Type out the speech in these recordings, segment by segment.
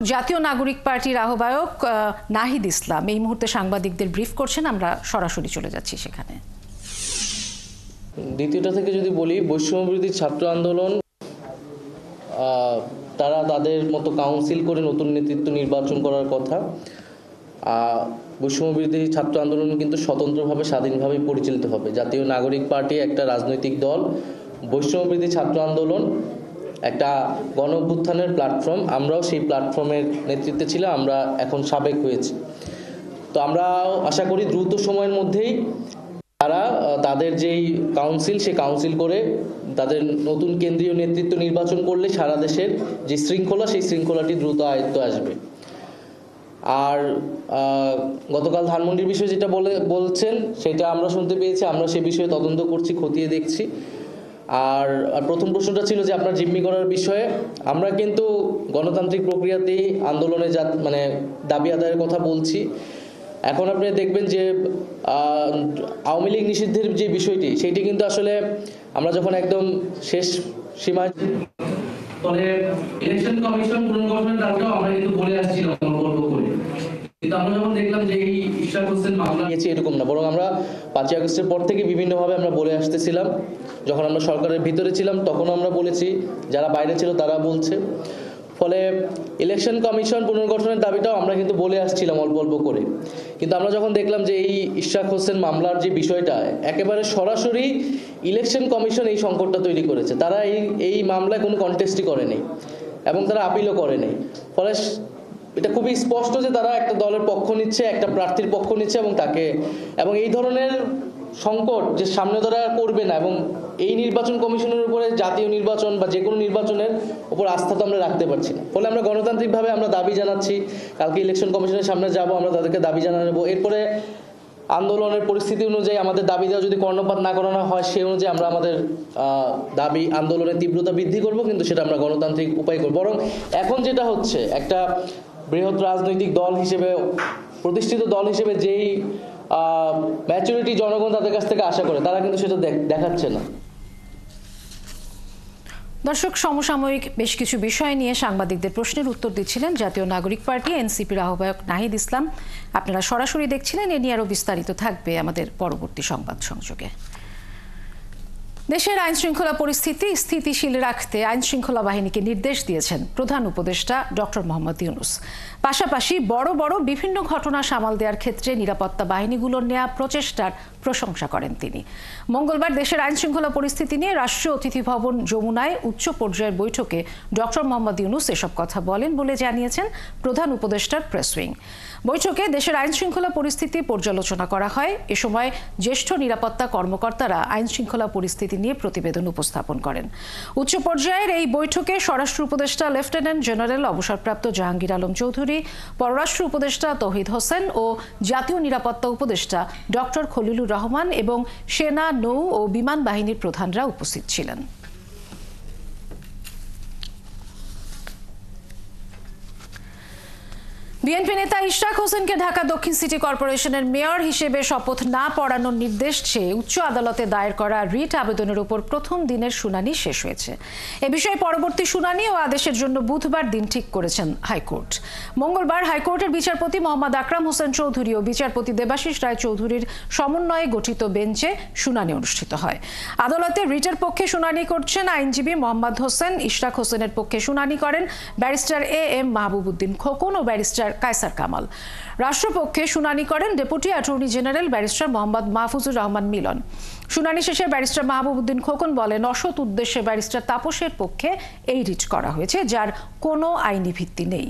জাতীয় নাগরিক পার্টির আহ্বায়ক নাহিদ ইসলাম এই মুহূর্তে সাংবাদিকদের ব্রিফ করছেন। আমরা সরাসরি চলে যাচ্ছি সেখানে। দ্বিতীয়টা থেকে যদি বলি, বৈষম্যবিরোধী ছাত্র আন্দোলন তারা তাদের মতো কাউন্সিল করে নতুন নেতৃত্ব নির্বাচন করার কথা। বৈষম্যবিরোধী ছাত্র আন্দোলন কিন্তু স্বতন্ত্রভাবে স্বাধীনভাবে পরিচালিত হবে। জাতীয় নাগরিক পার্টি একটা রাজনৈতিক দল, বৈষম্যবিরোধী ছাত্র আন্দোলন একটা গণ অভ্যুত্থানের প্ল্যাটফর্ম। আমরাও সেই প্ল্যাটফর্মের নেতৃত্বে ছিলাম, আমরা এখন সাবেক হয়েছি। তো আমরা আশা করি দ্রুত সময়ের মধ্যেই তারা তাদের যেই কাউন্সিল, সেই কাউন্সিল করে তাদের নতুন কেন্দ্রীয় নেতৃত্ব নির্বাচন করলে সারা দেশের যে শৃঙ্খলা, সেই শৃঙ্খলাটি দ্রুত আয়ত্তে আসবে। আর গতকাল ধানমন্ডির বিষয়ে যেটা বলছেন সেটা আমরা শুনতে পেয়েছি, আমরা সে বিষয়ে তদন্ত করছি, খতিয়ে দেখছি। আর প্রথম প্রশ্নটা ছিল যে আপনার জিম্মি করার বিষয়ে। আমরা কিন্তু গণতান্ত্রিক প্রক্রিয়াতেই আন্দোলনে দাবি আদায়ের কথা বলছি। এখন আপনি দেখবেন যে আওয়ামী লীগ নিষিদ্ধের যে বিষয়টি, সেইটি কিন্তু আসলে আমরা যখন একদম শেষ সীমায় ইলেকশন কমিশন পুনর্গঠনের দাবিটাও আমরা কিন্তু বলে আসছিলাম গল্প করে, কিন্তু আমরা যখন দেখলাম যে এই ইশরাক হোসেন মামলা নিয়েছে, এরকম না, বরং আমরা 5ই আগস্টের পর থেকে বিভিন্নভাবে আমরা বলে আসতেছিলাম। যখন আমরা সরকারের ভিতরে ছিলাম তখন আমরা বলেছি, যারা বাইরে ছিল তারা বলছে। ফলে ইলেকশন কমিশন পুনর্গঠনের দাবিটাও আমরা কিন্তু বলে আসছিলাম অল্প অল্প করে। কিন্তু আমরা যখন দেখলাম যে এই ইশরাক হোসেন মামলার যে বিষয়টা, একেবারে সরাসরি ইলেকশন কমিশন এই সংকটটা তৈরি করেছে। তারা এই মামলায় কোনো কন্টেস্টই করেনি এবং তারা আপিলও করেনি। ফলে এটা খুবই স্পষ্ট যে তারা একটা দলের পক্ষ নিচ্ছে, একটা প্রার্থীর পক্ষ নিচ্ছে এবং এই ধরনের সংকট যে সামনে তারা করবে না। এবং এই নির্বাচন কমিশনের উপরে জাতীয় নির্বাচন বা যে কোনো নির্বাচনের উপর আস্থা তো আমরা রাখতে পারছি না। ফলে আমরা গণতান্ত্রিকভাবে আমরা দাবি জানাচ্ছি, কালকে ইলেকশন কমিশনের সামনে যাব, আমরা তাদেরকে দাবি জানাবো। এরপরে আন্দোলনের পরিস্থিতি অনুযায়ী আমাদের দাবি দেওয়া যদি কর্ণপাত না করানো হয়, সেই অনুযায়ী আমরা আমাদের দাবি আন্দোলনের তীব্রতা বৃদ্ধি করব, কিন্তু সেটা আমরা গণতান্ত্রিক উপায় করব। বরং এখন যেটা হচ্ছে, একটা বৃহৎ রাজনৈতিক দল হিসেবে, প্রতিষ্ঠিত দল হিসেবে যেই ম্যাচুরিটি জনগণ তাদের কাছ থেকে আশা করে, তারা কিন্তু সেটা দেখাচ্ছে না। দর্শক, সমসাময়িক বেশ কিছু বিষয় নিয়ে সাংবাদিকদের প্রশ্নের উত্তর দিচ্ছিলেন জাতীয় নাগরিক পার্টি এনসিপির আহ্বায়ক নাহিদ ইসলাম। আপনারা সরাসরি দেখছিলেন। এ নিয়ে আরও বিস্তারিত থাকবে আমাদের পরবর্তী সংবাদ সংযোগে। দেশের আইন শৃঙ্খলা পরিস্থিতি স্থিতিশীল রাখতে আইন শৃঙ্খলা বাহিনীকে নির্দেশ দিয়েছেন প্রধান উপদেষ্টা ডক্টর মোহাম্মদ ইউনূস। পাশাপাশি বড় বড় বিভিন্ন ঘটনা সামাল দেওয়ার ক্ষেত্রে নিরাপত্তা বাহিনীগুলোর নেওয়া প্রচেষ্টার প্রশংসা করেন তিনি। মঙ্গলবার দেশের আইন শৃঙ্খলা পরিস্থিতি নিয়ে রাষ্ট্রীয় অতিথি ভবন যমুনায় উচ্চ পর্যায়ের বৈঠকে ডক্টর মোহাম্মদ ইউনূস এসব কথা বলেন বলে জানিয়েছেন প্রধান উপদেষ্টার প্রেস উইং। বৈঠকে দেশের আইন শৃঙ্খলা পরিস্থিতি পর্যালোচনা করা হয়। এ সময় জ্যেষ্ঠ নিরাপত্তা কর্মকর্তারা আইন শৃঙ্খলা পরিস্থিতি নিয়ে প্রতিবেদন উপস্থাপন করেন। উচ্চ পর্যায়ের এই বৈঠকে স্বরাষ্ট্র উপদেষ্টা লেফটেন্যান্ট জেনারেল অবসরপ্রাপ্ত জাহাঙ্গীর আলম চৌধুরী, পররাষ্ট্র উপদেষ্টা তৌহিদ হোসেন ও জাতীয় নিরাপত্তা উপদেষ্টা ডক্টর খলিলুর রহমান এবং সেনা, নৌ ও বিমান বাহিনীর প্রধানরা উপস্থিত ছিলেন। বিএনপি নেতা ইশরাক হোসেনকে ঢাকা দক্ষিণ সিটি কর্পোরেশনের মেয়র হিসেবে শপথ না পড়ানোর নির্দেশ চেয়ে উচ্চ আদালতে দায়ের করা রিট আবেদনের উপর প্রথম দিনের শুনানি শেষ হয়েছে। এ বিষয়ে পরবর্তী শুনানি ও আদেশের জন্য বুধবার দিন ঠিক করেছেন হাইকোর্ট। মঙ্গলবার হাইকোর্টের বিচারপতি মোহাম্মদ আকরাম হোসেন চৌধুরী ও বিচারপতি দেবাশিস রায় চৌধুরীর সমন্বয়ে গঠিত বেঞ্চে শুনানি অনুষ্ঠিত হয়। আদালতে রিটের পক্ষে শুনানি করছেন আইনজীবী মোহাম্মদ হোসেন। ইশরাক হোসেনের পক্ষে শুনানি করেন ব্যারিস্টার এম মাহবুব উদ্দিন খোকন ও ব্যারিস্টার কায়সার কামাল। রাষ্ট্রপক্ষে শুনানি করেন deputy attorney general barrister Mohammad Mahfuzur Rahman Milon. শুনানি শেষে ব্যারিস্টার মাহবুব উদ্দিন খোকন বলেন, অসৎ উদ্দেশ্যে ব্যারিস্টার তাপসের পক্ষে এই রিট করা হয়েছে, যার কোনো আইনি ভিত্তি নেই।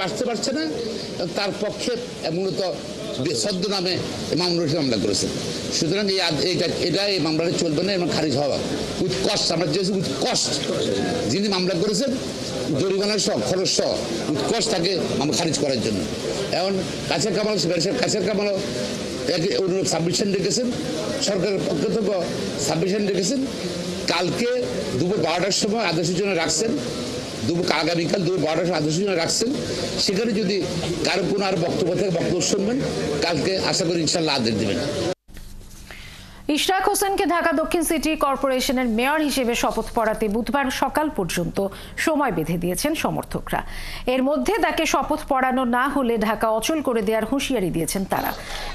আসতে পারছে না, তার পক্ষে মূলত সদ্য নামে মামলা করেছে। সুতরাং এই মামলাটা চলবে না এবং খারিজ হওয়া উইথ কস্ট। আমরা চেয়েছি উইথ কস্ট, যিনি মামলা করেছেন জরিমানার সহ খরচ সহ উইথ কস্ট তাকে মামলা খারিজ করার জন্য। এখন কাছের কামালও অনুরূপ সাবমিশন রেখেছেন, সরকারের পক্ষ থেকে সাবমিশন রেখেছেন। কালকে দুপুর 12টার সময় আদেশের জন্য রাখছেন, আগামীকাল দুপুর 12টার সময় আদেশের জন্য রাখছেন। সেখানে যদি কারো কোনো আর বক্তব্য থেকে বক্তব্য শুনবেন, কালকে আশা করি ইনশাল্লাহ আদেশ দেবেন। ইশরাক হোসেনকে ঢাকা দক্ষিণ সিটি কর্পোরেশনের মেয়র হিসেবে শপথ পড়াতে বুধবার সকাল পর্যন্ত সময় বেঁধে দিয়েছেন সমর্থকরা। এর মধ্যে তাকে শপথ পড়ানো না হলে ঢাকা অচল করে দেওয়ার হুঁশিয়ারি দিয়েছেন তারা।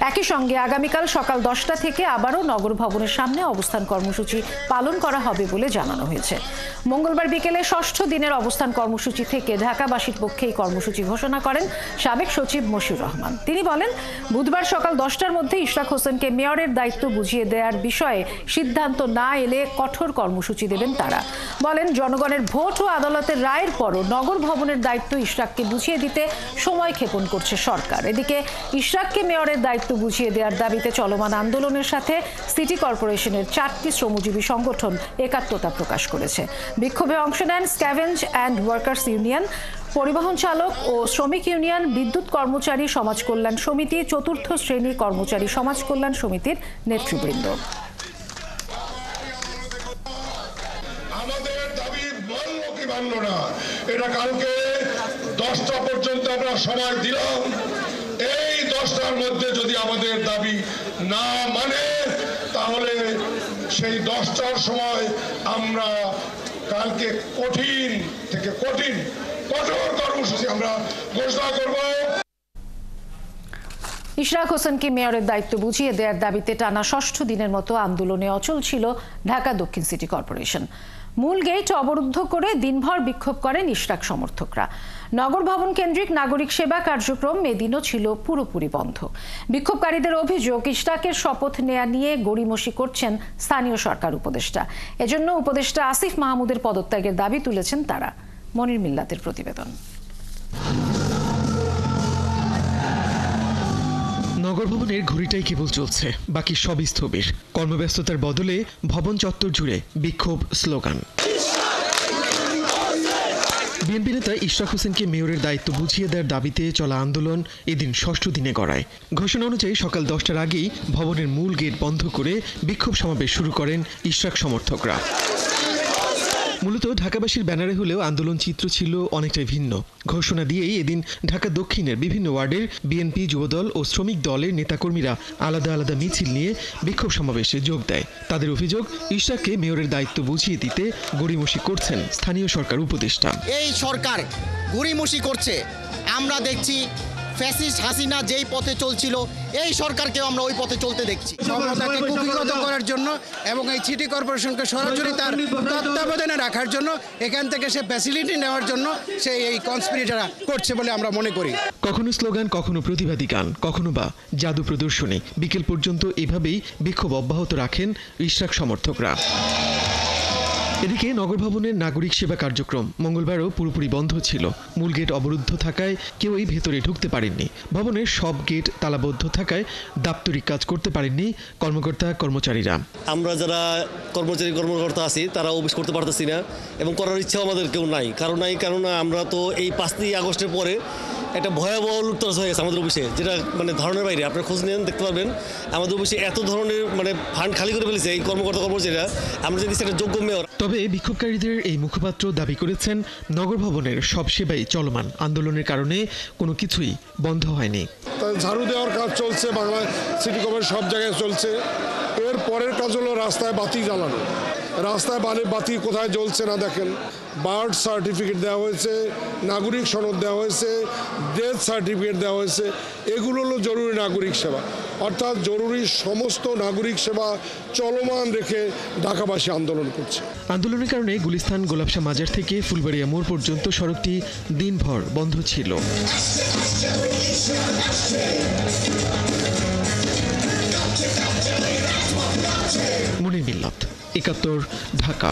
একই সঙ্গে আগামীকাল সকাল 10টা থেকে আবারও নগর ভবনের সামনে অবস্থান কর্মসূচি পালন করা হবে বলে জানানো হয়েছে। মঙ্গলবার বিকেলে 6ষ্ঠ দিনের অবস্থান কর্মসূচি থেকে ঢাকাবাসীর পক্ষে এই কর্মসূচি ঘোষণা করেন সাবেক সচিব মশিউর রহমান। তিনি বলেন, বুধবার সকাল 10টার মধ্যে ইশরাক হোসেনকে মেয়রের দায়িত্ব বুঝিয়ে দেওয়ার বিষয়ে সিদ্ধান্ত না এলে কঠোর কর্মসূচি দেবেন তারা। বলেন, জনগণের ভোট ও আদালতের রায়ের পরও নগর ভবনের দায়িত্ব ইশরাককে বুঝিয়ে দিতে সময় ক্ষেপণ করছে সরকার। এদিকে ইশরাককে মেয়রের দায়িত্ব বুঝিয়ে দেওয়ার দাবিতে চলমান আন্দোলনের সাথে সিটি কর্পোরেশনের 4টি শ্রমজীবী সংগঠন একাত্মতা প্রকাশ করেছে। বিক্ষোভে অংশ নেন স্ক্যাভেঞ্জ অ্যান্ড ওয়ার্কার্স ইউনিয়ন, পরিবহন চালক ও শ্রমিক ইউনিয়ন, বিদ্যুৎ কর্মচারী সমাজ কল্যাণ সমিতি, চতুর্থ শ্রেণী কর্মচারী সমাজ কল্যাণ সমিতির নেতৃবৃন্দ। আমাদের দাবি মানল কি মানল না, এটা কালকে 10টা পর্যন্ত আমরা সময় দিলাম। এই 10টার মধ্যে যদি আমাদের দাবি না মানে, তাহলে সেই 10টার সময় আমরা কালকে কঠিন থেকে কঠোর কর্মসূচি আমরা ঘোষণা করব। ইশরাক হোসেনকে মেয়রের দায়িত্ব বুঝিয়ে দেওয়ার দাবিতে টানা 6ষ্ঠ দিনের মতো আন্দোলনে অচল ছিল ঢাকা দক্ষিণ সিটি কর্পোরেশন। মূল গেট অবরুদ্ধ করে দিনভর বিক্ষোভ করেন ইশরাক সমর্থকরা। নগর ভবন কেন্দ্রিক নাগরিক সেবা কার্যক্রম এদিনও ছিল পুরোপুরি বন্ধ। বিক্ষোভকারীদের অভিযোগ, ইশরাকের শপথ নেয়া নিয়ে গড়িমসি করছেন স্থানীয় সরকার উপদেষ্টা। এজন্য উপদেষ্টা আসিফ মাহমুদের পদত্যাগের দাবি তুলেছেন তারা। মনির মিল্লাতের প্রতিবেদন। নগর ভবনের ঘড়িটাই কেবল চলছে, বাকি সব স্থবির। কর্মব্যস্ততার বদলে ভবন চত্বর জুড়ে বিক্ষোভ স্লোগান। বিএনপি নেতা ইশরাক হোসেনকে মেয়রের দায়িত্ব বুঝিয়ে দেওয়ার দাবিতে চলা আন্দোলন এদিন 6ষ্ঠ দিনে গড়ায়। ঘোষণা অনুযায়ী সকাল 10টার আগেই ভবনের মূল গেট বন্ধ করে বিক্ষোভ সমাবেশ শুরু করেন ইশরাক সমর্থকরা। মূলত ঢাকাবাসীর ব্যানারে হলেও আন্দোলন চিত্র ছিল অনেকটাই ভিন্ন। ঘোষণা দিয়েই এদিন ঢাকা দক্ষিণের বিভিন্ন ওয়ার্ডের বিএনপি, যুবদল ও শ্রমিক দলের নেতাকর্মীরা আলাদা আলাদা মিছিল নিয়ে বিক্ষোভ সমাবেশে যোগ দেয়। তাদের অভিযোগ, ইশরাককে মেয়রের দায়িত্ব বুঝিয়ে দিতে গড়িমসি করছেন স্থানীয় সরকার উপদেষ্টা। এই সরকার গড়িমসি করছে। আমরা দেখছি ফ্যাসিস্ট হাসিনা যেই পথে চলছিল, এই সরকারকেও আমরা ওই পথে চলতে দেখছি। ক্ষমতাকে কুক্ষিগত করার জন্য এবং এই সিটি কর্পোরেশনকে সরাসরি তার তত্ত্বাবধানে রাখার জন্য, এখান থেকে সে ফ্যাসিলিটি নেওয়ার জন্য সে এই কনস্পিরেটররা করছে বলে আমরা মনে করি। কখনো স্লোগান, কখনো প্রতিবাদী গান, কখনো বা জাদু প্রদর্শনী। বিকেল পর্যন্ত এভাবেই বিক্ষোভ অব্যাহত রাখেন ইশরাক সমর্থকরা। এদিকে নগর ভবনের নাগরিক সেবা কার্যক্রম মঙ্গলবারও পুরোপুরি বন্ধ ছিল। মূল গেট অবরুদ্ধ থাকায় কেউই ভেতরে ঢুকতে পারেননি। ভবনের সব গেট তালাবদ্ধ থাকায় দাপ্তরিক কাজ করতে পারেননি কর্মকর্তা কর্মচারীরা। আমরা যারা কর্মকর্তা আছি তারা অফিস করতে পারতেছি না এবং করার ইচ্ছাও আমাদের কেউ নাই। কেননা আমরা তো এই 5ই আগস্টের পরে একটা ভয়াবহ লুটতরাজ হয়ে গেছে আমাদের অফিসে, যেটা মানে ধারণার বাইরে। আপনারা খোঁজ নেন, দেখতে পারবেন আমাদের অফিসে এত ধরনের ফান্ড খালি করে ফেলেছে এই কর্মচারীরা। আমরা যদি সেটা যোগ্য মেয়র। তবে বিক্ষোভকারীদের এই মুখপাত্র দাবি করেছেন, নগর ভবনের সব সেবাই চলমান। আন্দোলনের কারণে কোনো কিছুই বন্ধ হয়নি। ঝাড়ু দেওয়ার কাজ চলছে, বাংলা সিটি কর্পোরেশন সব জায়গায় চলছে। এর পরের কাজ হলো রাস্তায় বাতি জ্বালানো। রাস্তায় বাতি কোথায় জ্বলছে না দেখেন। বার্থ সার্টিফিকেট দেওয়া হয়েছে, নাগরিক সনদ দেওয়া হয়েছে, ডেথ সার্টিফিকেট দেওয়া হয়েছে। এগুলো হলো জরুরি নাগরিক সেবা, অর্থাৎ জরুরি সমস্ত নাগরিক সেবা চলমান রেখে ঢাকাবাসী আন্দোলন করছে। আন্দোলনের কারণে গুলিস্তান গোলাপশাহ মাজার থেকে ফুলবাড়িয়া মোড় পর্যন্ত সড়কটি দিনভর বন্ধ ছিল। মনির মিল্লাত, 71, ঢাকা।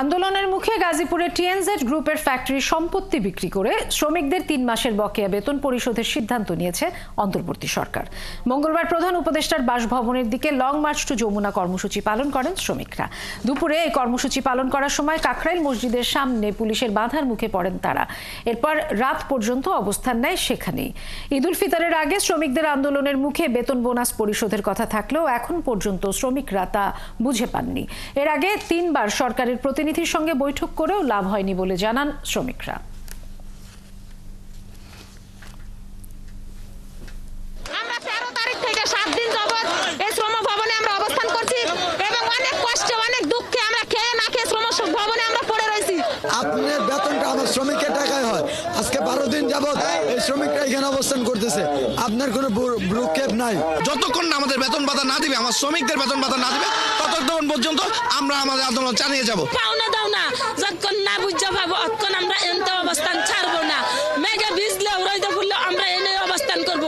আন্দোলনের মুখে গাজীপুরে টিএনজেড গ্রুপের ফ্যাক্টরি সম্পত্তি বিক্রি করে শ্রমিকদের 3 মাসের বকেয়া বেতন পরিশোধের সিদ্ধান্ত নিয়েছে অন্তর্বর্তী সরকার। মঙ্গলবার প্রধান উপদেষ্টার বাসভবনের দিকে লং মার্চ টু যমুনা কর্মসূচি পালন করেন শ্রমিকরা। দুপুরে এই কর্মসূচি পালন করার সময় কাকরাইল মসজিদের সামনে পুলিশের বাধার মুখে পড়েন তারা। এরপর রাত পর্যন্ত অবস্থান নেয় সেখানেই। ঈদ উল ফিতরের আগে শ্রমিকদের আন্দোলনের মুখে বেতন বোনাস পরিশোধের কথা থাকলেও এখন পর্যন্ত শ্রমিকরা তা বুঝে পাননি। এর আগে 3 বার সরকারের প্রতিনিধির সঙ্গে বৈঠক করেও লাভ হয়নি বলে জানান শ্রমিকরা। আমরা 13 তারিখ থেকে 7 দিন যাবত এই শ্রম ভবনে আমরা পড়ে রয়েছি। আপনার বেতনটা আমার শ্রমিকের টাকায় হয়। আজকে 12 দিন যাবত এই শ্রমিকরা এখানে অবস্থান করতেছে, আপনার কোনো ভ্রুক্ষেপ নাই। যতক্ষণ না আমাদের বেতন ভাতা না দিবে, আমার শ্রমিকদের বেতন ভাতা না দিবে, ততক্ষণ পর্যন্ত আমরা আমাদের আন্দোলন চালিয়ে যাব। পাওনা দাও না, যতক্ষণ না বুঝা পাবো ততক্ষণ আমরা এত অবস্থান ছাড়বো না। মেঘে ভিজলে রইতে ফুললে আমরা এনে অবস্থান করব।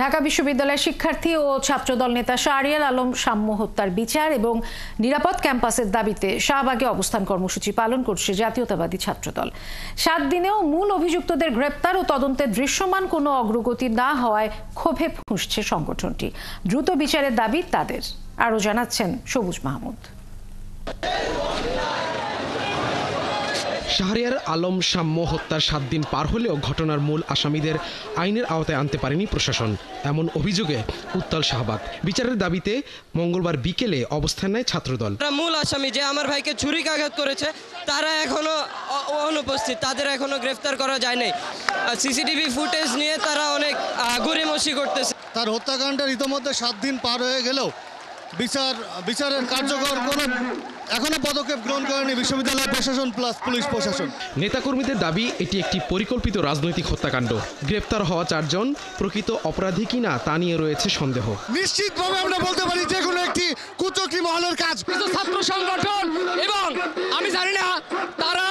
ঢাকা বিশ্ববিদ্যালয়ের শিক্ষার্থী ও ছাত্রদল নেতা শাহরিয়ার আলম সাম্য হত্যার বিচার এবং নিরাপদ ক্যাম্পাসের দাবিতে শাহবাগে অবস্থান কর্মসূচি পালন করছে জাতীয়তাবাদী ছাত্রদল। 7 দিনেও মূল অভিযুক্তদের গ্রেপ্তার ও তদন্তে দৃশ্যমান কোনো অগ্রগতি না হওয়ায় ক্ষোভে ফুঁসছে সংগঠনটি। দ্রুত বিচারের দাবি তাদের। আরও জানাচ্ছেন সবুজ মাহমুদ। শাহরিয়ার আলম সাম্য হত্যার 7 দিন পার হলেও ঘটনার মূল আসামিদের আইনের আওতায় আনতে পারেনি প্রশাসন, এমন অভিযোগে উত্তাল শাহবাগ। বিচারের দাবিতে মঙ্গলবার বিকেলে অবস্থান নেয় ছাত্রদল। মূল আসামি যে আমার ভাইকে ছুরিকাঘাত করেছে তারা এখনো অনুপস্থিত, তাদের এখনো গ্রেফতার করা যায় নাই। সিসিটিভি ফুটেজ নিয়ে তারা অনেক গড়িমসি করতেছে। তার হত্যাকাণ্ডের ইতোমধ্যে 7 দিন পার হয়ে গেলেও বিচারের কার্যকর কোনো এখনো পদক্ষেপ গ্রহণ করেনি বিশ্ববিদ্যালয় প্রশাসন প্লাস পুলিশ প্রশাসন। নেতাকর্মীদের দাবি এটি একটি পরিকল্পিত রাজনৈতিক হত্যাকাণ্ড। গ্রেপ্তার হওয়া 4 জন প্রকৃত অপরাধী কিনা তা নিয়ে রয়েছে সন্দেহ। নিশ্চিতভাবে আমরা বলতে পারি যে কোনো একটি কুচক্রী মহলের কাজ। ছাত্র সংগঠন এবং আমি জানি না তারা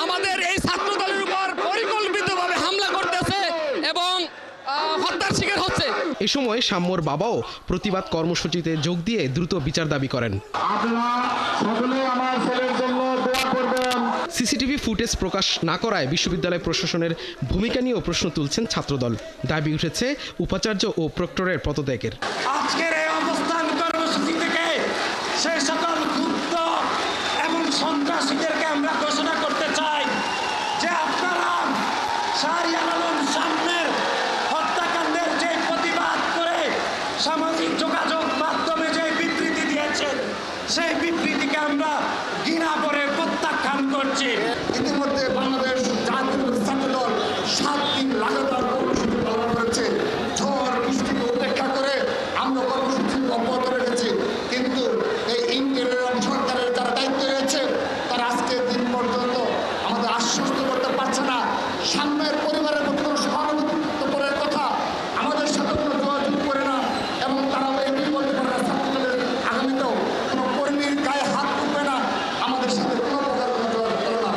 আমাদের এই ছাত্র দলের উপর পরিকল্পিতভাবে হামলা করতেছে এবং হত্যার শিকার হচ্ছে। এ সময় সাম্যর বাবাও প্রতিবাদ কর্মসূচিতে যোগ দিয়ে দ্রুত বিচার দাবি করেন। সিসিটিভি ফুটেজ প্রকাশ না করায় বিশ্ববিদ্যালয় প্রশাসনের ভূমিকা নিয়েও প্রশ্ন তুলছেন ছাত্রদল। দাবি উঠেছে উপাচার্য ও প্রক্টরের পদত্যাগের। আজকের এই অবস্থান কর্মসূচি থেকে সেই সকল ক্ষুব্ধ এবং সন্ত্রাসীদেরকে আমরা ঘোষণা করতে চাই যে আপনারা শাহরিয়ার আলম সাম্যের হত্যাকাণ্ডের যে প্রতিবাদ করে সামাজিক যোগাযোগ মাধ্যমে যে বিবৃতি দিয়েছেন সেই বিবৃতিকে আমরা ঘৃণা করে প্রত্যাখ্যান করছি। ইতিমধ্যে বাংলাদেশ জাতীয় ছাত্রদল 7 দিন লাগাতার কর্মসূচি পালন করেছে। ঝড় বৃষ্টিকে উপেক্ষা করে আমরা কর্মসূচি অব্যাহত রেখেছি, কিন্তু এই ইন্টারিয়র সরকারের যারা দায়িত্ব রয়েছে তারা আজকের দিন পর্যন্ত আমাদের আশ্বস্ত করতে পারছে না। সামনের পরিবারের মধ্যে কোনো সহানুভূতিপরের কথা আমাদের সাথে কোনো যোগাযোগ করে না এবং তারা এমনি বলতে পারে না ছাত্রদলের আগামীতেও কোনো কর্মীর গায়ে হাত তুলবে না, আমাদের সাথে কোনো প্রকার কোনো যোগাযোগ করে না।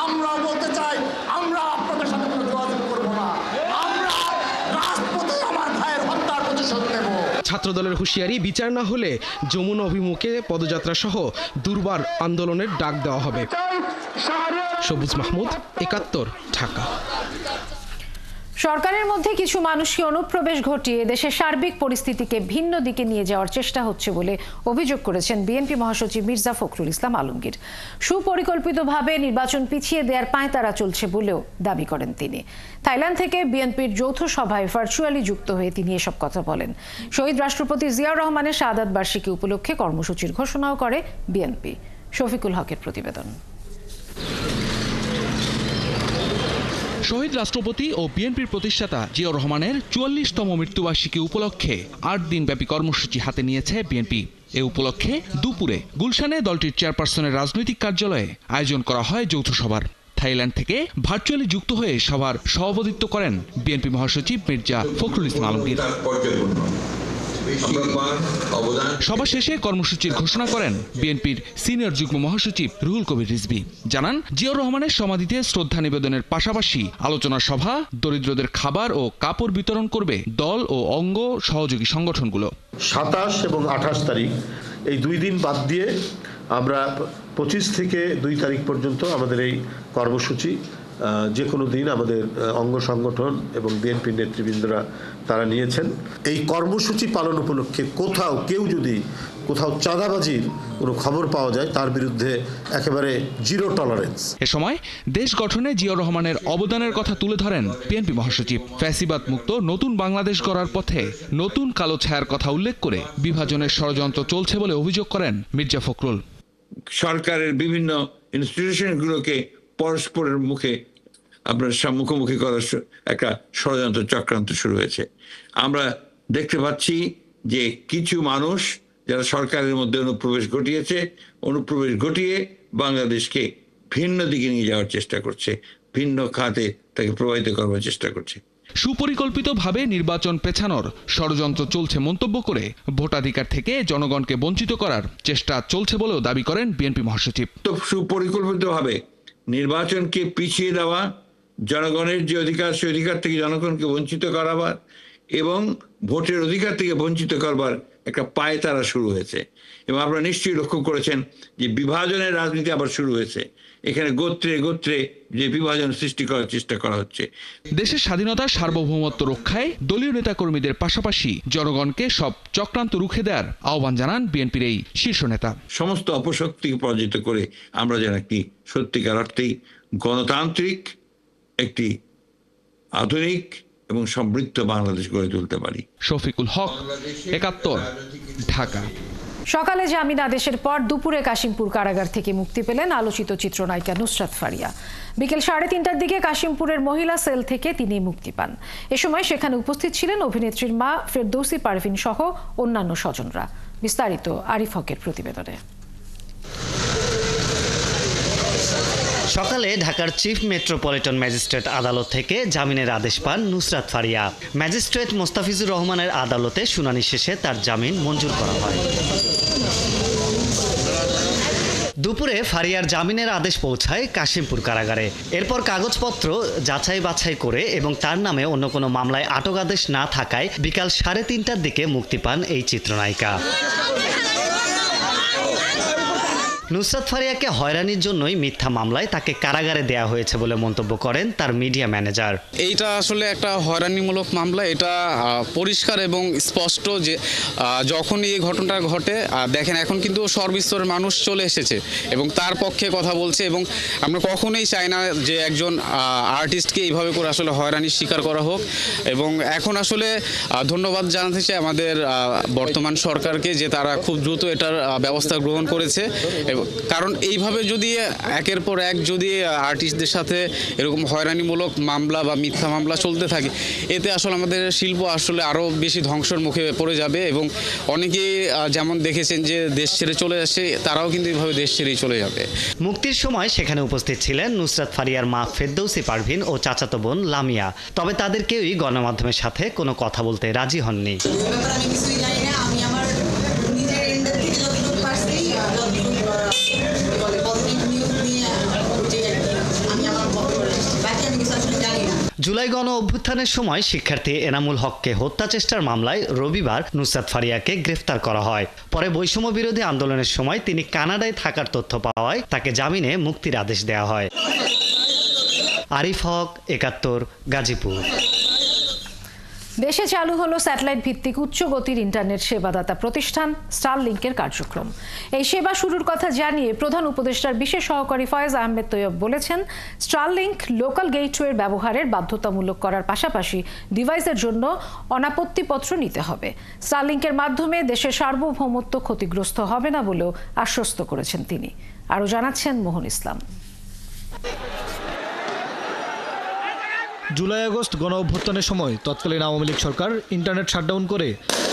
আমরা বলতে চাই আমরা আপনাদের সাথে কোনো যোগাযোগ করবো না, আমরা রাজপথে আমার ভাইয়ের হত্যার প্রতিশোধ নেব। ছাত্রদলের হুঁশিয়ারি, বিচার না হলে যমুনা অভিমুখে পদযাত্রা সহ দুর্বার আন্দোলনের ডাক দেওয়া হবে। সবুজ মাহমুদ, ৭১, ঢাকা। সরকারের মধ্যে কিছু মানুষকে অনুপ্রবেশ ঘটিয়ে দেশের সার্বিক পরিস্থিতিকে ভিন্ন দিকে নিয়ে যাওয়ার চেষ্টা হচ্ছে বলে অভিযোগ করেছেন বিএনপি মহাসচিব মির্জা ফখরুল ইসলাম আলমগীর। সুপরিকল্পিতভাবে নির্বাচন পিছিয়ে দেওয়ার পাঁয়তারা চলছে বলেও দাবি করেন তিনি। থাইল্যান্ড থেকে বিএনপির যৌথ সভায় ভার্চুয়ালি যুক্ত হয়ে তিনি এসব কথা বলেন। শহীদ রাষ্ট্রপতি জিয়াউর রহমানের শাহাদাত বার্ষিকী উপলক্ষে কর্মসূচির ঘোষণাও করে বিএনপি। শফিকুল হকের প্রতিবেদন। শহীদ রাষ্ট্রপতি ও বিএনপির প্রতিষ্ঠাতা জিয়াউর রহমানের ৪৪তম মৃত্যুবার্ষিকী উপলক্ষে ৮ দিনব্যাপী কর্মসূচি হাতে নিয়েছে বিএনপি। এ উপলক্ষে দুপুরে গুলশানে দলটির চেয়ারপারসনের রাজনৈতিক কার্যালয়ে আয়োজন করা হয় যৌথ সভার। থাইল্যান্ড থেকে ভার্চুয়ালি যুক্ত হয়ে সভার সভাপতিত্ব করেন বিএনপি মহাসচিব মির্জা ফখরুল ইসলাম আলমগীর। সভা শেষে কর্মসূচির ঘোষণা করেন বিএনপির সিনিয়র যুগ্ম মহাসচিব রুহুল কবির রিজভী। জানান, জিয়াউর রহমানের সমাধিতে শ্রদ্ধা নিবেদনের পাশাপাশি আলোচনা সভা, দরিদ্রদের খাবার ও কাপড় বিতরণ করবে দল ও অঙ্গ সহযোগী সংগঠনগুলো। ২৭ এবং ২৮ তারিখ এই 2 দিন বাদ দিয়ে আমরা 25 থেকে 2 তারিখ পর্যন্ত আমাদের এই কর্মসূচি যে কোনো দিন আমাদের অঙ্গ সংগঠন এবং বিএনপির নেতৃবৃন্দরা তারা নিয়েছেন। এই কর্মসূচি পালন উপলক্ষে কেউ যদি কোথাও চাঁদাবাজির কোনো খবর পাওয়া যায় তার বিরুদ্ধে একেবারে জিরো টলারেন্স। এ সময় দেশ গঠনে জিয়াউর রহমানের অবদানের কথা তুলে ধরেন বিএনপি মহাসচিব। ফ্যাসিবাদ মুক্ত নতুন বাংলাদেশ গড়ার পথে নতুন কালো ছায়ার কথা উল্লেখ করে বিভাজনের ষড়যন্ত্র চলছে বলে অভিযোগ করেন মির্জা ফখরুল। সরকারের বিভিন্ন ইনস্টিটিউশনগুলোকে পরস্পরের মুখে আপনার মুখোমুখি করার একটা ষড়যন্ত্র চক্রান্ত শুরু হয়েছে। আমরা দেখতে পাচ্ছি যে কিছু মানুষ যারা সরকারের মধ্যে অনুপ্রবেশ ঘটিয়ে বাংলাদেশকে ভিন্ন দিকে নিয়ে যাওয়ার চেষ্টা করছে, ভিন্ন খাতে তাকে প্রভাবিত করবার চেষ্টা করছে। সুপরিকল্পিতভাবে নির্বাচন পেছানোর ষড়যন্ত্র চলছে মন্তব্য করে ভোটাধিকার থেকে জনগণকে বঞ্চিত করার চেষ্টা চলছে বলেও দাবি করেন বিএনপি মহাসচিব। তো সুপরিকল্পিতভাবে নির্বাচনকে পিছিয়ে দেওয়া, জনগণের যে অধিকার সেই অধিকার থেকে জনগণকে বঞ্চিত করাবার এবং ভোটের অধিকার থেকে বঞ্চিত করবার একটা পায়তারা শুরু হয়েছে। এবং আপনারা নিশ্চয়ই লক্ষ্য করেছেন যে বিভাজনের রাজনীতি আবার শুরু হয়েছে। এখানে গোত্রে গোত্রে যে বিভাজন সৃষ্টি করার চেষ্টা করা হচ্ছে। দেশের স্বাধীনতা সার্বভৌমত্ব রক্ষায় দলীয় নেতাকর্মীদের পাশাপাশি জনগণকে সব চক্রান্ত রুখে দেওয়ার আহ্বান জানান বিএনপির এই শীর্ষ নেতা। সমস্ত অপশক্তিকে পরাজিত করে আমরা যেন একটি সত্যিকার অর্থেই গণতান্ত্রিক, একটি আধুনিক এবং সমৃদ্ধ বাংলাদেশ গড়ে তুলতে পারি। শফিকুল হক, ৭১, ঢাকা। সকালে জামিন আদেশের পর দুপুরে কাশিমপুর কারাগার থেকে মুক্তি পেলেন আলোচিত চিত্রনায়িকা নুসরাত ফারিয়া। বিকেল ৩:৩০টার দিকে কাশিমপুরের মহিলা সেল থেকে তিনি মুক্তি পান। এ সময় সেখানে উপস্থিত ছিলেন অভিনেত্রীর মা ফেরদৌসী পারভিন সহ অন্যান্য স্বজনরা। বিস্তারিত আরিফ হকের প্রতিবেদনে। সকালে ঢাকার চিফ মেট্রোপলিটন ম্যাজিস্ট্রেট আদালত থেকে জামিনের আদেশ পান নুসরাত ফারিয়া। ম্যাজিস্ট্রেট মোস্তাফিজুর রহমানের আদালতে শুনানি শেষে তার জামিন মঞ্জুর করা হয়। দুপুরে ফারিয়ার জামিনের আদেশ পৌঁছায় কাশিমপুর কারাগারে। এরপর কাগজপত্র যাচাই বাছাই করে এবং তার নামে অন্য কোনো মামলায় আটক আদেশ না থাকায় বিকাল ৩:৩০টার দিকে মুক্তি পান এই চিত্রনায়িকা। নুসরাত ফারিয়াকে হয়রানির জন্যই মিথ্যা মামলায় তাকে কারাগারে দেয়া হয়েছে বলে মন্তব্য করেন তার মিডিয়া ম্যানেজার। এইটা আসলে একটা হয়রানিমূলক মামলা, এটা পরিষ্কার এবং স্পষ্ট যে যখনই এই ঘটনাটা ঘটে দেখেন এখন কিন্তু সর্বস্তরের মানুষ চলে এসেছে এবং তার পক্ষে কথা বলছে এবং আমরা কখনোই চাই না যে একজন আর্টিস্টকে এইভাবে করে আসলে হয়রানির শিকার করা হোক। এবং এখন আসলে ধন্যবাদ জানাতে চাই আমাদের বর্তমান সরকারকে যে তারা খুব দ্রুত এটার ব্যবস্থা গ্রহণ করেছে। কারণ এইভাবে যদি একের পর এক যদি আর্টিস্টদের সাথে এরকম হয়রানিমূলক মামলা বা মিথ্যা মামলা চলতে থাকে, এতে আসলে আমাদের শিল্প আসলে আরও বেশি ধ্বংসের মুখে পড়ে যাবে এবং অনেকেই যেমন দেখেছেন যে দেশ ছেড়ে চলে আসে, তারাও কিন্তু এইভাবে দেশ ছেড়েই চলে যাবে। মুক্তির সময় সেখানে উপস্থিত ছিলেন নুসরাত ফারিয়ার মা ফেরদৌসী পারভিন ও চাচাতো বোন লামিয়া। তবে তাদের কেউই গণমাধ্যমের সাথে কোনো কথা বলতে রাজি হননি। জুলাই গণ অভ্যুত্থানের সময় শিক্ষার্থী এনামুল হককে হত্যা চেষ্টার মামলায় রবিবার নুসরাত ফারিয়াকে গ্রেফতার করা হয়। পরে বৈষম্য বিরোধী আন্দোলনের সময় তিনি কানাডায় থাকার তথ্য পাওয়ায় তাকে জামিনে মুক্তির আদেশ দেওয়া হয়। আরিফ হক, ৭১, গাজীপুর। দেশে চালু হলো স্যাটেলাইট ভিত্তিক উচ্চ গতির ইন্টারনেট সেবাদাতা প্রতিষ্ঠান স্টারলিংকের কার্যক্রম। এই সেবা শুরুর কথা জানিয়ে প্রধান উপদেষ্টার বিশেষ সহকারী ফয়েজ আহমেদ তৈয়ব বলেছেন, স্টারলিংক লোকাল গেটওয়ের ব্যবহারের বাধ্যতামূলক করার পাশাপাশি ডিভাইসের জন্য অনাপত্তিপত্র নিতে হবে। স্টারলিংকের মাধ্যমে দেশের সার্বভৌমত্ব ক্ষতিগ্রস্ত হবে না বলেও আশ্বস্ত করেছেন তিনি। আরও জানাচ্ছেন মোহন ইসলাম। জুলাই আগস্ট গণ অভ্যুত্থানের সময় তৎকালীন আওয়ামী লীগ সরকার ইন্টারনেট শাটডাউন করে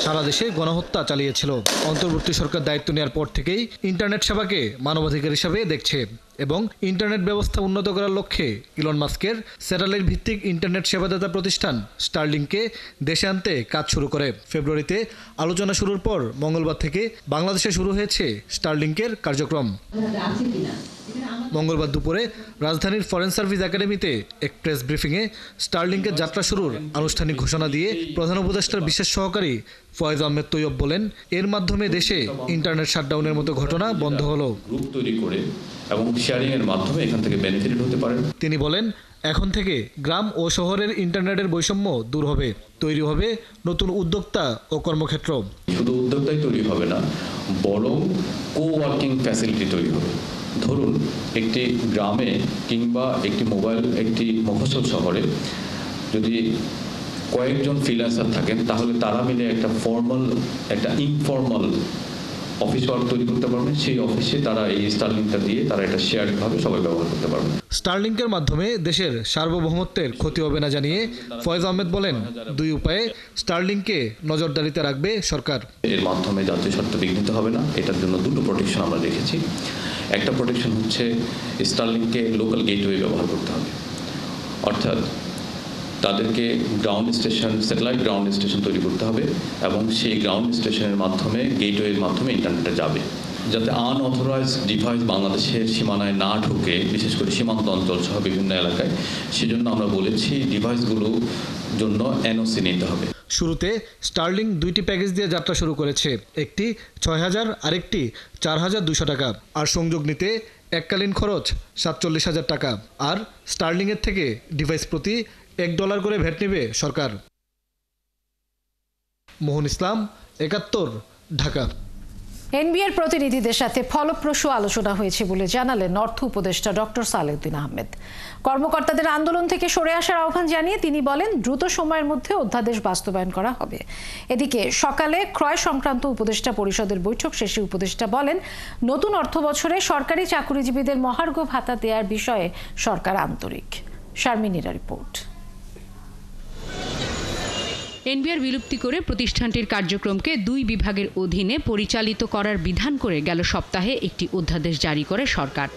সারা দেশে গণহত্যা চালিয়েছিল। অন্তর্বর্তী সরকার দায়িত্ব নেওয়ার পর থেকেই ইন্টারনেট সেবাকে মানবাধিকার হিসাবে দেখছে এবং ইন্টারনেট ব্যবস্থা উন্নত করার লক্ষ্যে ইলন মাস্কের স্যাটেলাইট ভিত্তিক ইন্টারনেট সেবাদাতা প্রতিষ্ঠান স্টারলিংককে দেশে আনতে কাজ শুরু করে। ফেব্রুয়ারিতে আলোচনা শুরুর পর মঙ্গলবার থেকে বাংলাদেশে শুরু হয়েছে স্টারলিংকের কার্যক্রম। মঙ্গলবার দুপুরে রাজধানীর ফরেন সার্ভিস একাডেমিতে এক প্রেস ব্রিফিংয়ে স্টারলিংকের যাত্রা শুরুর আনুষ্ঠানিক ঘোষণা দিয়ে প্রধান উপদেষ্টার বিশেষ সহকারী ফয়েজ আহমেদ তৈয়ব বলেন, এর মাধ্যমে দেশে ইন্টারনেট শাটডাউনের মতো ঘটনা বন্ধ হলো। গ্রুপ তৈরি করে এবং শেয়ারিং এর মাধ্যমে এখান থেকে বেনিফিট হতে পারেন। তিনি বলেন, এখন থেকে গ্রাম ও শহরের ইন্টারনেটের বৈষম্য দূর হবে, তৈরি হবে নতুন উদ্যোক্তা ও কর্মক্ষেত্র। শুধু উদ্যোক্তাই তৈরি হবে না, বরং কো-ওয়ার্কিং ফ্যাসিলিটি তৈরি হবে। ধরুন একটি গ্রামে কিংবা একটি মফস্বল শহরে যদি কয়েকজন ফ্রিল্যান্সার থাকেন, তাহলে তারা মিলে একটা ফর্মাল একটা ইনফর্মাল অফিস ওয়ার্ক তৈরি করতে পারবেন, সেই অফিসে তারা এই স্টারলিংকটা দিয়ে তারা এটা শেয়ারভাবে সবাই ব্যবহার করতে পারবেন। স্টারলিংকের মাধ্যমে দেশের সার্বভৌমত্বের ক্ষতি হবে না জানিয়ে ফয়েজ আহমেদ বলেন, 2 উপায়ে স্টারলিংকে নজরদারিতে রাখবে সরকার। এর মাধ্যমে জাতীয় স্বার্থ বিঘ্নিত হবে না, এটার জন্য 2টো প্রোটেকশন আমরা রেখেছি। একটা প্রোটেকশন হচ্ছে স্টারলিংককে লোকাল গেটওয়ে ব্যবহার করতে হবে, অর্থাৎ তাদেরকে ground station, satellite ground station তৈরি করতে হবে এবং সেই গ্রাউন্ড স্টেশনের মাধ্যমে গেটওয়ের মাধ্যমে ইন্টারনেটে যাবে, যাতে আনঅথরাইজড ডিভাইস বাংলাদেশের সীমানায় না ঢুকে, বিশেষ করে সীমান্ত অঞ্চল সহ বিভিন্ন এলাকায়। সেজন্য আমরা বলেছি ডিভাইসগুলোর জন্য এনওসি নিতে হবে। শুরুতে স্টারলিংক 2টি প্যাকেজ দিয়ে যাত্রা শুরু করেছে, একটি 6,000 আরেকটি 4,200 টাকা। আর সংযোগ নিতে এককালীন খরচ 47,000 টাকা। আর স্টারলিংকের থেকে ডিভাইস প্রতি $1 করে ভ্যাট নেবে সরকার। মোহন ইসলাম, 71, ঢাকা। এনবিআর প্রতিনিধিদের সাথে ফলপ্রসূ আলোচনা হয়েছে বলে জানালেন অর্থ উপদেষ্টা ডক্টর সালেউদ্দিন আহমেদ। কর্মকর্তাদের আন্দোলন থেকে সরে আসার আহ্বান জানিয়ে তিনি বলেন, দ্রুত সময়ের মধ্যে অধ্যাদেশ বাস্তবায়ন করা হবে। এদিকে সকালে ক্রয় সংক্রান্ত উপদেষ্টা পরিষদের বৈঠক শেষে উপদেষ্টা বলেন, নতুন অর্থবছরে সরকারি চাকরিজীবীদের মহার্ঘ ভাতা দেওয়ার বিষয়ে সরকার আন্তরিক। শারমিনীরা রিপোর্ট। এনবিআর বিলুপ্তি করে প্রতিষ্ঠানটির কার্যক্রমকে 2 বিভাগের অধীনে পরিচালিত করার বিধান করে গেল সপ্তাহে একটি অধ্যাদেশ জারি করে সরকার।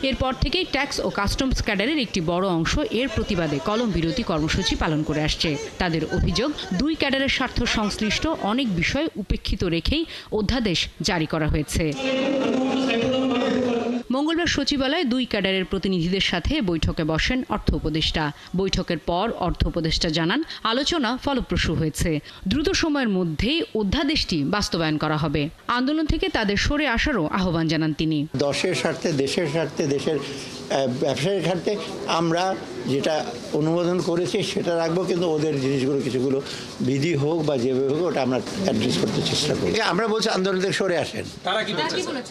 এরপর থেকেই ট্যাক্স ও কাস্টমস ক্যাডারের একটি বড় অংশ এর প্রতিবাদে কলম বিরতি কর্মসূচি পালন করে আসছে। তাদের অভিযোগ, 2 ক্যাডারের স্বার্থ সংশ্লিষ্ট অনেক বিষয় উপেক্ষিত রেখেই অধ্যাদেশ জারি করা হয়েছে। মঙ্গলবার সচিবালয়ে 2 ক্যাডারের প্রতিনিধিদের সাথে বৈঠকে বসেন অর্থ উপদেষ্টা। বৈঠকের পর অর্থ উপদেষ্টা জানান, আলোচনা ফলপ্রসূ হয়েছে। দ্রুত সময়ের মধ্যেই অধ্যাদেশটি বাস্তবায়ন করা হবে। আন্দোলন থেকে তাদের সরে আসারও আহ্বান জানান তিনি। দেশের স্বার্থে, দেশের স্বার্থে, দেশের ব্যবসায়ীর স্বার্থে আমরা যেটা অনুমোদন করেছি সেটা রাখবো, কিন্তু ওদের জিনিসগুলো কিছুগুলো বিধি হোক বা যেভাবে হোক ওটা আমরা অ্যাড্রেস করতে চেষ্টা করি। আমরা বলছি আন্দোলন থেকে সরে আসেন।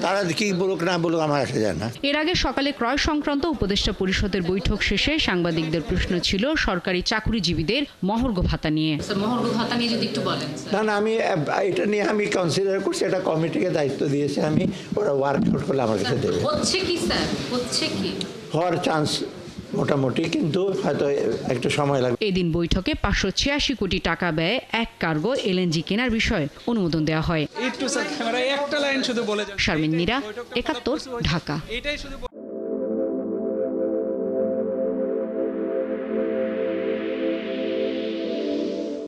তারা কি বলুক না বলুক আমার আসে যায় না। এর আগে সকালে ক্রয় সংক্রান্ত উপদেষ্টা পরিষদের বৈঠক শেষে সাংবাদিকদের প্রশ্ন ছিল সরকারি চাকরিজীবীদের মহার্ঘ ভাতা নিয়ে। মহার্ঘ ভাতা নিয়ে যদি একটু বলেন। না, আমি এটা নিয়ে আমি কনসিডার করছি, এটা কমিটিকে দায়িত্ব দিয়েছি আমি, ওরা ওয়ার্কআউট করলে আমার কাছে দেবে। হচ্ছে কি স্যার, হচ্ছে কি হওয়ার চান্স মোটামুটি, কিন্তু হয়তো একটু সময় লাগবে। এদিন বৈঠকে 586 কোটি টাকা ব্যয়ে 1 কার্গো এলএনজি কেনার বিষয়ে অনুমোদন দেওয়া হয়। শারমিন নীরা, 71, ঢাকা।